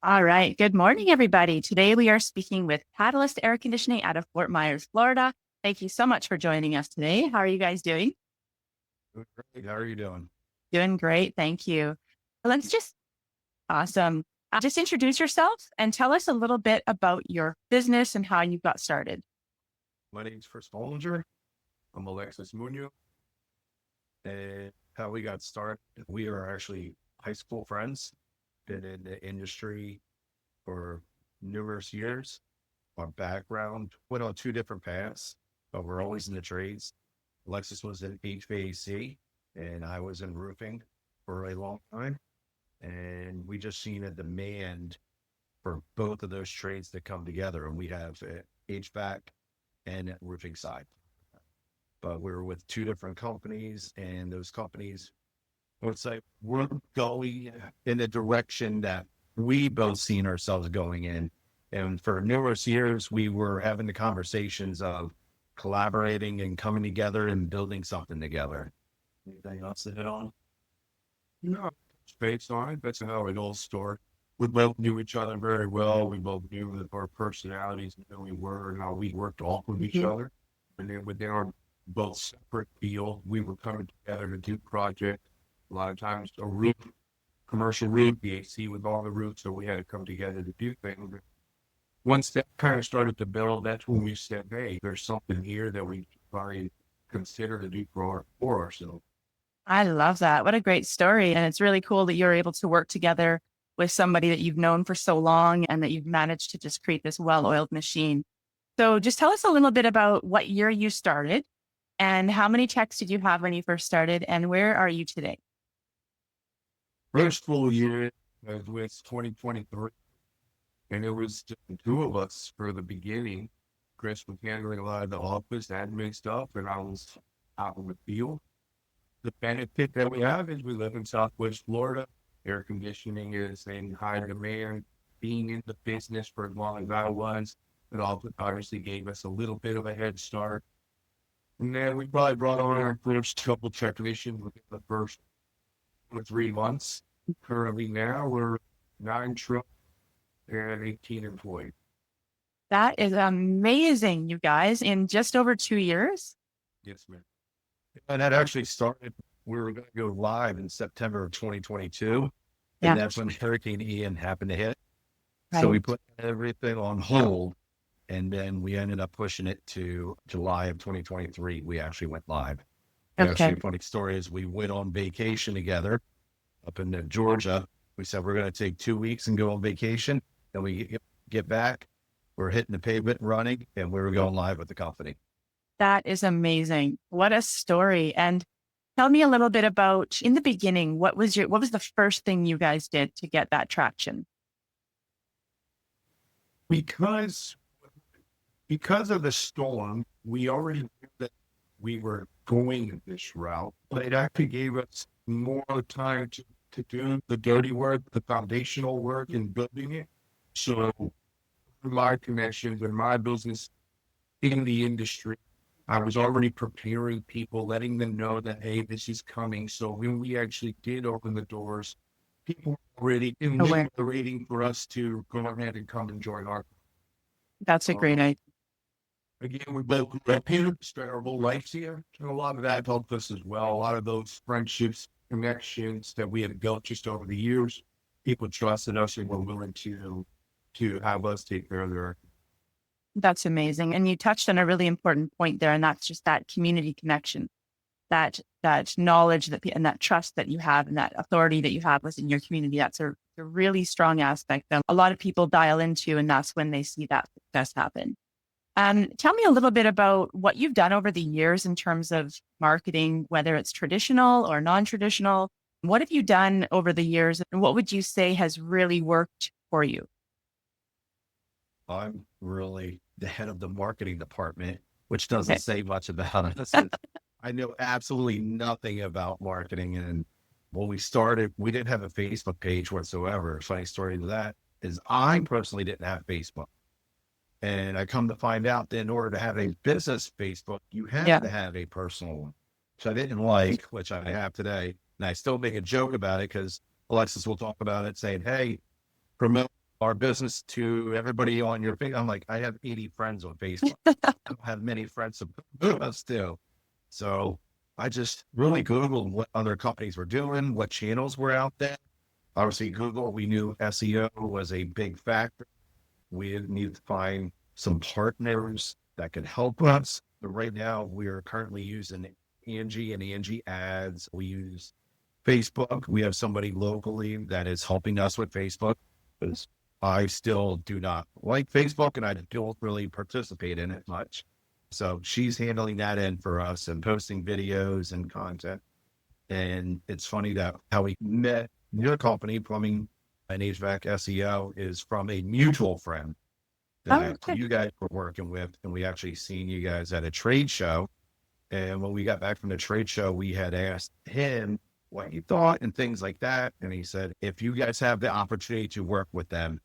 All right. Good morning, everybody. Today we are speaking with Catalyst Air Conditioning out of Fort Myers, Florida. Thank you so much for joining us today. How are you guys doing? Doing great. How are you doing? Doing great. Thank you. Let's just awesome. Just introduce yourself and tell us a little bit about your business and how you got started. My name's Kris Bollinger. I'm Alexis Munoz. And how we got started, we are actually high school friends, been in the industry for numerous years. Our background went on two different paths, but we're always in the trades. Alexis was in HVAC and I was in roofing for a long time. And we just seen a demand for both of those trades to come together. And we have HVAC and roofing side. But we were with two different companies, and those companies, let's say, we're going in the direction that we both seen ourselves going in. And for numerous years, we were having the conversations of collaborating and coming together and building something together. Anything else to hit on? No, it's based on it. That's how it all started. We both knew each other very well. We both knew that our personalities and who we were and how we worked off of each Mhm. other. And then within our both separate field, we were coming together to do projects. A lot of times a roof, commercial roof, the AC with all the roofs, so we had to come together to do things. Once that kind of started to build, that's when we said, hey, there's something here that we should probably consider to do for ourselves. I love that. What a great story. And it's really cool that you're able to work together with somebody that you've known for so long and that you've managed to just create this well-oiled machine. So just tell us a little bit about what year you started and how many techs did you have when you first started and where are you today? First full year was 2023, and it was just the two of us for the beginning. Kris was handling a lot of the office admin stuff, and I was out in the field. The benefit that we have is we live in Southwest Florida. Air conditioning is in high demand. Being in the business for as long as I was, it obviously gave us a little bit of a head start. And then we probably brought on our first couple technicians within the first 3 months. Currently now we're 9 trucks and 18 employees. That is amazing, you guys, in just over 2 years. Yes, ma'am. And that actually started, we were going to go live in September of 2022. And Yeah, that's when Hurricane Ian happened to hit. So we right. put everything on hold. And then we ended up pushing it to July of 2023. We actually went live. And Okay. actually, a funny story is we went on vacation together up in Georgia. We said we're going to take 2 weeks and go on vacation. Then we get back. We're hitting the pavement running, and we were going live with the company. That is amazing. What a story. And tell me a little bit about in the beginning, what was the first thing you guys did to get that traction? Because because of the storm, we already knew that we were going this route, but it actually gave us more time to do the dirty work, the foundational work in building it. So my connections and my business in the industry, I was already preparing people, letting them know that, hey, this is coming. So when we actually did open the doors, people were already Aware. waiting for us to go ahead and come and join our. That's a Um, great idea. again, we both grew up here, spent our whole lives here, and a lot of that helped us as well. A lot of those friendships, connections that we had built just over the years, people trusted us and were willing to have us take care of their. That's amazing. And you touched on a really important point there, and that's just that community connection, that knowledge and that trust that you have and that authority that you have within your community. That's a really strong aspect that a lot of people dial into, and that's when they see that success happen. Tell me a little bit about what you've done over the years in terms of marketing, whether it's traditional or non-traditional. What have you done over the years, and what would you say has really worked for you? I'm really the head of the marketing department, which doesn't Okay. say much about us. I know absolutely nothing about marketing. And when we started, we didn't have a Facebook page whatsoever. Funny story to that is I personally didn't have Facebook. And I come to find out that in order to have a business Facebook, you have Yeah. to have a personal one, which I didn't like, which I have today. And I still make a joke about it because Alexis will talk about it saying, hey, promote our business to everybody on your face. I'm like, I have 80 friends on Facebook. I don't have many friends of us too. So I just really Googled what other companies were doing, what channels were out there. Obviously, Google, we knew SEO was a big factor. We needed to find some partners that could help us. But right now, we are currently using Angie and Angie Ads. We use Facebook. We have somebody locally that is helping us with Facebook because I still do not like Facebook and I don't really participate in it much. So she's handling that end for us and posting videos and content. And it's funny that how we met your company, Plumbing and HVAC SEO, is from a mutual friend that okay. you guys were working with. And we actually seen you guys at a trade show. And when we got back from the trade show, we had asked him what he thought and things like that. And he said, if you guys have the opportunity to work with them,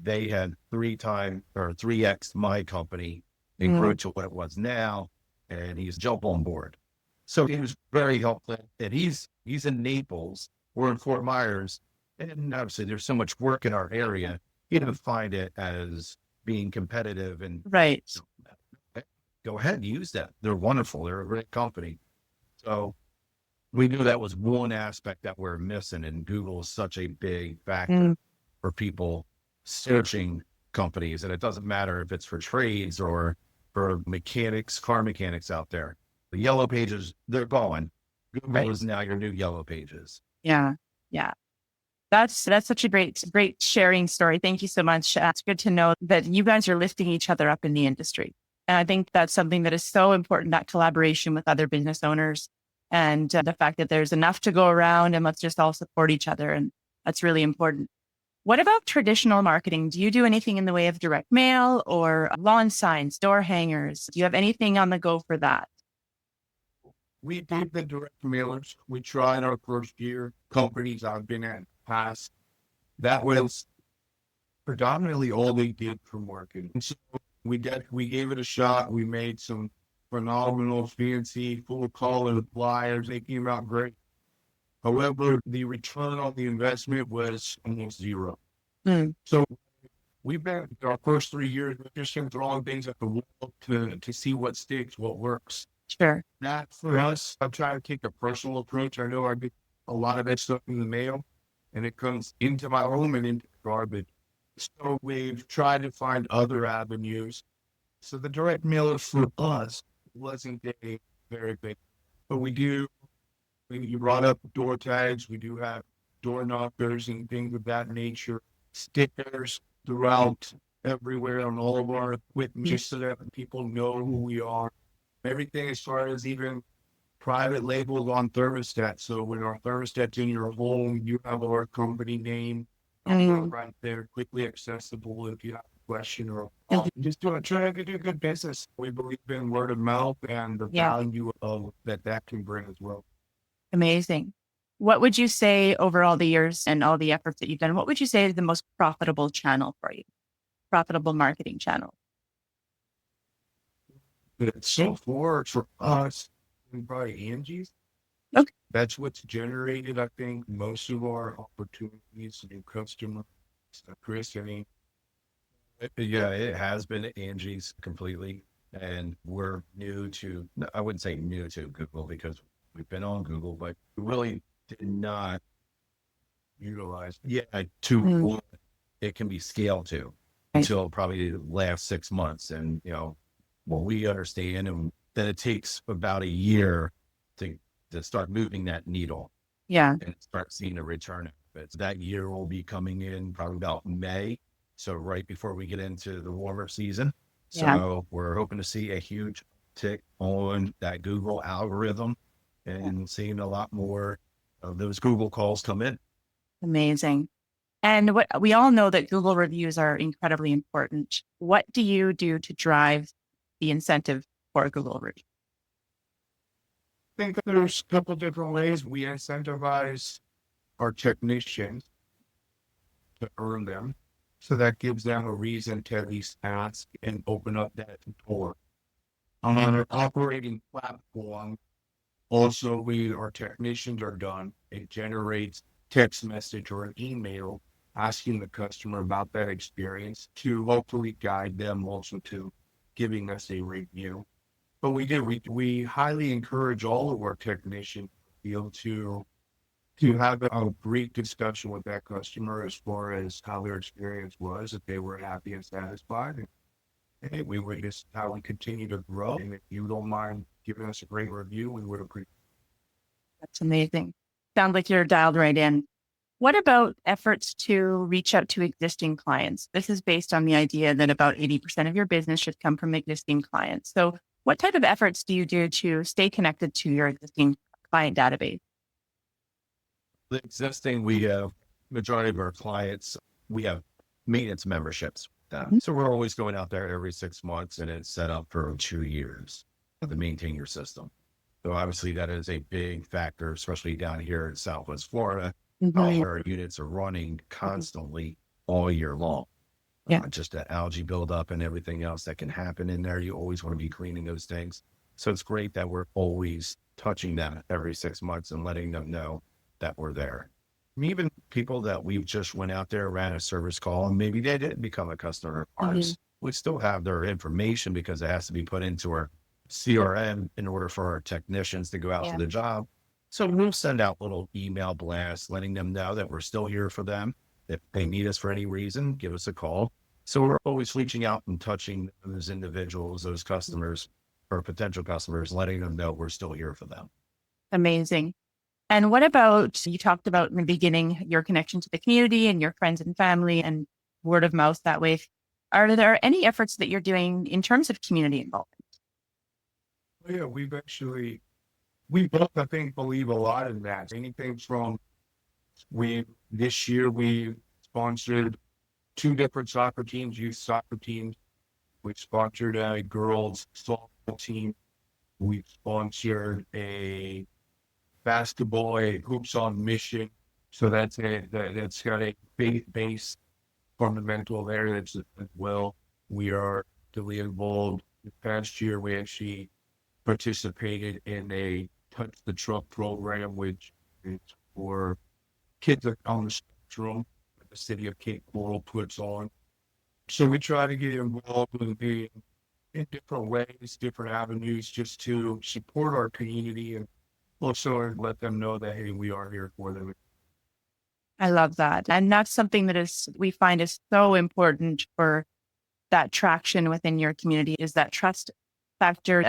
they had 3x my company and grew to what it was now. And he's jumped on board. So he was very helpful. And he's in Naples. We're in Fort Myers. And obviously there's so much work in our area. You don't find it as being competitive and Right. go ahead and use that. They're wonderful. They're a great company. So we knew that was one aspect that we're missing. And Google is such a big factor for people searching companies. And it doesn't matter if it's for trades or for mechanics, car mechanics out there. The yellow pages, they're going. Google is now your new yellow pages. Yeah. Yeah. That's such a great sharing story. Thank you so much. It's good to know that you guys are lifting each other up in the industry. And I think that's something that is so important, that collaboration with other business owners and the fact that there's enough to go around and let's just all support each other. And that's really important. What about traditional marketing? Do you do anything in the way of direct mail or lawn signs, door hangers? Do you have anything on the go for that? We did the direct mailers. We tried our first year. Companies I've been at past, that was predominantly all they did for marketing. So we gave it a shot. We made some phenomenal, fancy, full color flyers. They came out great. However, the return on the investment was almost zero. So we've been our first 3 years, we've just been throwing things at the wall to see what sticks, what works. Sure. Not for us. I'm trying to take a personal approach. I know I get a lot of that stuff in the mail and it comes into my home and into garbage. So we've tried to find other avenues. So the direct mailer for us wasn't a very big, but you brought up door tags. We do have door knockers and things of that nature, stickers throughout everywhere on all of our equipment, just so that people know who we are. Everything as far as even private labels on thermostats. So when our thermostat's in your home, you have our company name right there, quickly accessible if you have a question or just trying to do good business. We believe in word of mouth and the value of that can bring as well. Amazing. What would you say over all the years and all the efforts that you've done, what would you say is the most profitable channel for you? Profitable marketing channel? But so far for us, probably Angie's. Okay. That's what's generated, I think, most of our opportunities and customers. Kris, I mean, yeah, it has been Angie's completely. And we're I wouldn't say new to Google because we've been on Google, but we really did not utilize to what it can be scaled to until probably the last 6 months. And, what we understand and that it takes about a year to start moving that needle. Yeah. And start seeing a return of it. So that year will be coming in probably about May. So right before we get into the warmer season. So we're hoping to see a huge tick on that Google algorithm and seeing a lot more of those Google calls come in. Amazing. And what we all know that Google reviews are incredibly important. What do you do to drive the incentive for a Google review? I think there's a couple different ways we incentivize our technicians to earn them. So that gives them a reason to at least ask and open up that door. On our operating platform, also our technicians are done. It generates text message or an email asking the customer about that experience to hopefully guide them also to giving us a review. But we highly encourage all of our technicians to be able to have a brief discussion with that customer as far as how their experience was, if they were happy and satisfied. And hey, we would just how we continue to grow. And if you don't mind giving us a great review, we would appreciate it. That's amazing. Sounds like you're dialed right in. What about efforts to reach out to existing clients? This is based on the idea that about 80% of your business should come from existing clients. So what type of efforts do you do to stay connected to your existing client database? The existing, we have majority of our clients, we have maintenance memberships. So we're always going out there every 6 months, and it's set up for 2 years to maintain your system. So obviously that is a big factor, especially down here in Southwest Florida. All our units are running constantly all year long. Yeah. Just the algae buildup and everything else that can happen in there. You always want to be cleaning those things. So it's great that we're always touching them every 6 months and letting them know that we're there. I mean, even people that we've just went out there, ran a service call, and maybe they didn't become a customer of ours. We still have their information because it has to be put into our CRM in order for our technicians to go out to the job. So we'll send out little email blasts, letting them know that we're still here for them. If they need us for any reason, give us a call. So we're always reaching out and touching those individuals, those customers or potential customers, letting them know we're still here for them. Amazing. And what about, you talked about in the beginning, your connection to the community and your friends and family and word of mouth that way. Are there any efforts that you're doing in terms of community involvement? Yeah, we both, I think, believe a lot in that. Anything from this year we sponsored 2 different soccer teams, youth soccer teams. We sponsored a girls softball team. We sponsored a basketball, a Hoops on Mission. So that's got a faith-based fundamental there. That's as well. We are really involved. The past year, we actually participated in a Touch the Truck program, which is for kids on the spectrum that the city of Cape Coral puts on. So we try to get involved in different ways, different avenues, just to support our community and also let them know that, hey, we are here for them. I love that. And that's something that we find is so important for that traction within your community, is that trust factor.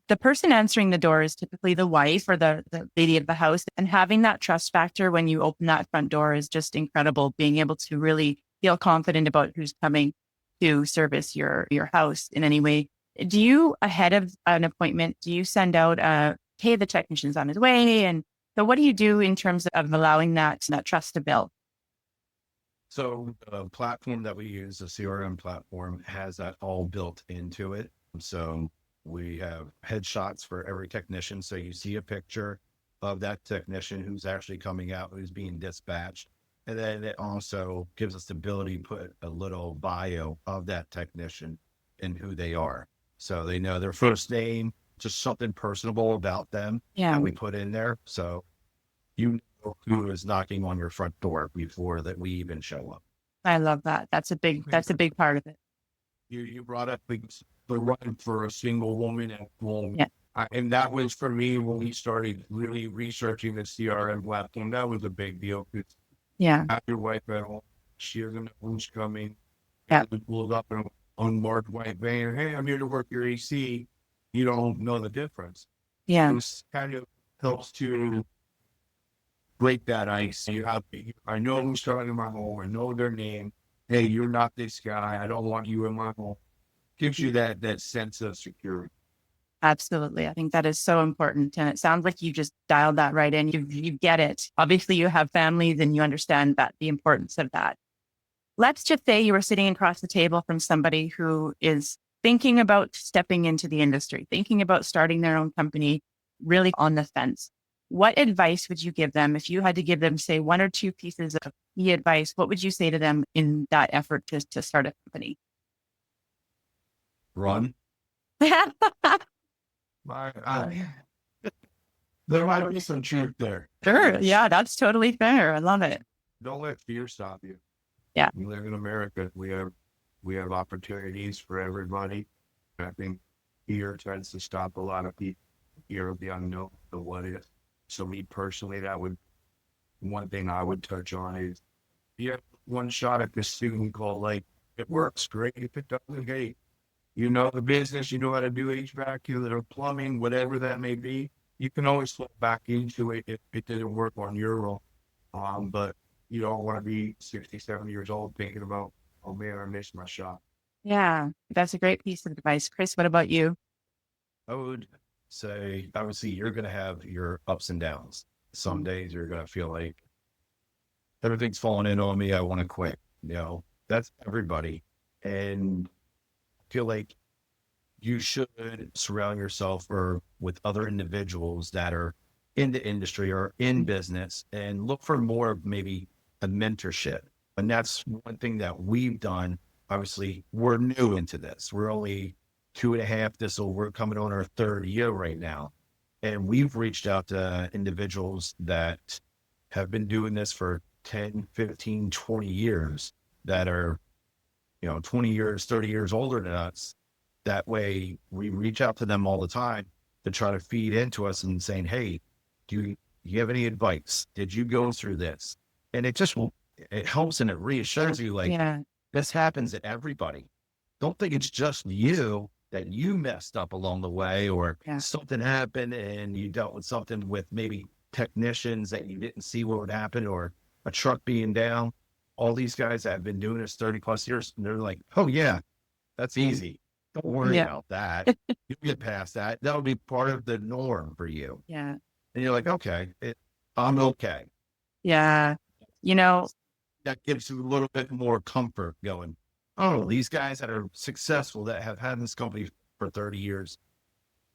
The person answering the door is typically the wife or the lady of the house. And having that trust factor when you open that front door is just incredible. Being able to really feel confident about who's coming to service your house in any way. Do you, ahead of an appointment, do you send out hey, the technician's on his way? And so what do you do in terms of allowing that trust to build? So the platform that we use, the CRM platform, has that all built into it. So we have headshots for every technician. So you see a picture of that technician who's actually coming out, who's being dispatched. And then it also gives us the ability to put a little bio of that technician and who they are. So they know their first name, just something personable about them that we put in there. So you know who is knocking on your front door before that we even show up. I love that. That's a big part of it. You brought up the run for a single woman at home. Yeah. And that was for me when we started really researching the CRM platform. That was a big deal. Yeah. Have your wife at home. She doesn't know who's coming. Yeah. We pulled up in an unmarked white van. Hey, I'm here to work your AC. You don't know the difference. Yeah. This kind of helps to break that ice. I know who's coming to my home. I know their name. Hey, you're not this guy. I don't want you in my home. Gives you that sense of security. Absolutely. I think that is so important. And it sounds like you just dialed that right in. You get it. Obviously, you have families and you understand that the importance of that. Let's just say you were sitting across the table from somebody who is thinking about stepping into the industry, thinking about starting their own company, really on the fence. What advice would you give them if you had to give them, say, 1 or 2 pieces of key advice? What would you say to them in that effort to start a company? Run. There might be some truth there. Sure. Yeah, that's totally fair. I love it. don't let fear stop you. Yeah. We live in America. We have opportunities for everybody. I think fear tends to stop a lot of people. Fear of the unknown, the what if. So me personally, one thing I would touch on is you have one shot at this thing called life. It works great. If it doesn't, hey, you know the business, you know how to do HVAC, you know plumbing, whatever that may be. You can always flip back into it if it didn't work on your own. But you don't want to be 67 years old thinking about, oh man, I missed my shot. Yeah, that's a great piece of advice. Kris, what about you? I would say, obviously, you're going to have your ups and downs. Some days you're going to feel like everything's falling in on me. I want to quit. That's everybody. And I feel like you should surround yourself with other individuals that are in the industry or in business and look for more of maybe a mentorship. And that's one thing that we've done. Obviously, we're new into this. We're only 2.5. We're coming on our 3rd year right now. And we've reached out to individuals that have been doing this for 10, 15, 20 years that are, 20 years, 30 years older than us. That way we reach out to them all the time to try to feed into us and saying, hey, do you have any advice? Did you go through this? And it helps and it reassures you like, this happens to everybody. Don't think it's just you that you messed up along the way or something happened and you dealt with something with maybe technicians that you didn't see what would happen or a truck being down. All these guys that have been doing this 30 plus years, and they're like, oh yeah, that's easy. Don't worry about that. You get past that. That'll be part of the norm for you. Yeah. And you're like, okay, I'm okay. Yeah. That gives you a little bit more comfort going, oh, these guys that are successful, that have had this company for 30 years,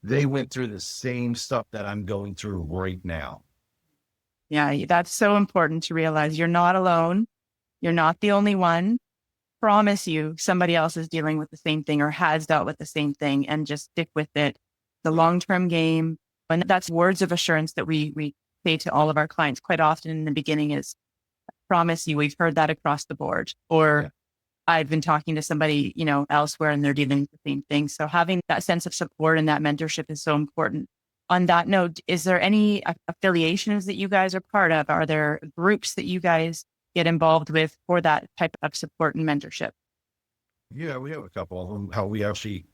they went through the same stuff that I'm going through right now. Yeah, that's so important to realize you're not alone. You're not the only one. Promise you somebody else is dealing with the same thing or has dealt with the same thing, and just stick with it. The long-term game. And that's words of assurance that we say to all of our clients quite often in the beginning is, promise you, we've heard that across the board. Or I've been talking to somebody, elsewhere and they're dealing with the same thing. So having that sense of support and that mentorship is so important. On that note, is there any affiliations that you guys are part of? Are there groups that you guys get involved with for that type of support and mentorship? Yeah, we have a couple of them. How we actually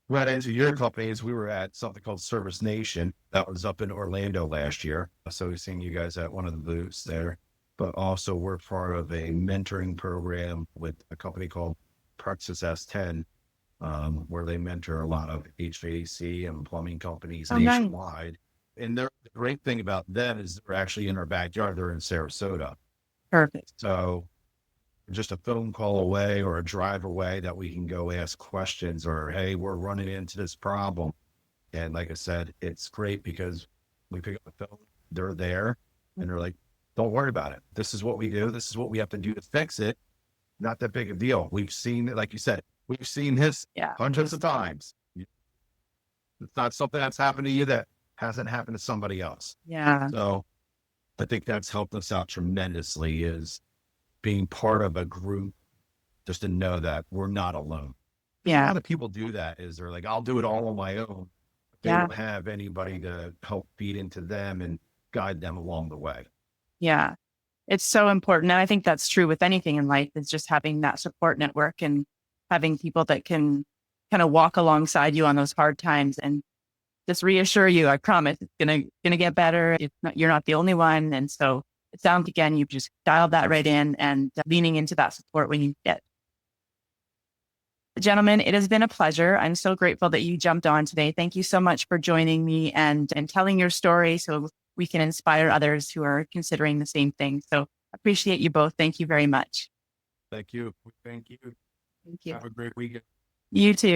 ran into your companies, we were at something called Service Nation. That was up in Orlando last year. So we've seen you guys at one of the booths there. But also we're part of a mentoring program with a company called Praxis S10, where they mentor a lot of HVAC and plumbing companies nationwide. Nice. And the great thing about them is they're actually in our backyard. They're in Sarasota. Perfect. So just a phone call away or a drive away that we can go ask questions or, hey, we're running into this problem. And like I said, it's great because we pick up the phone, they're there, and they're like, don't worry about it. This is what we do. This is what we have to do to fix it. Not that big a deal. We've seen it, like you said, we've seen this hundreds of times. It's not something that's happened to you that hasn't happened to somebody else. Yeah. So I think that's helped us out tremendously, is being part of a group, just to know that we're not alone. Yeah. A lot of people do that, is they're like, I'll do it all on my own. They don't have anybody to help feed into them and guide them along the way. Yeah. It's so important. And I think that's true with anything in life, is just having that support network and having people that can kind of walk alongside you on those hard times and just reassure you, I promise it's gonna get better. You're not the only one. And so it sounds, again, you've just dialed that right in and leaning into that support when you get. Gentlemen, it has been a pleasure. I'm so grateful that you jumped on today. Thank you so much for joining me and telling your story so we can inspire others who are considering the same thing. So appreciate you both. Thank you very much. Thank you. Thank you. Thank you. Have a great weekend. You too.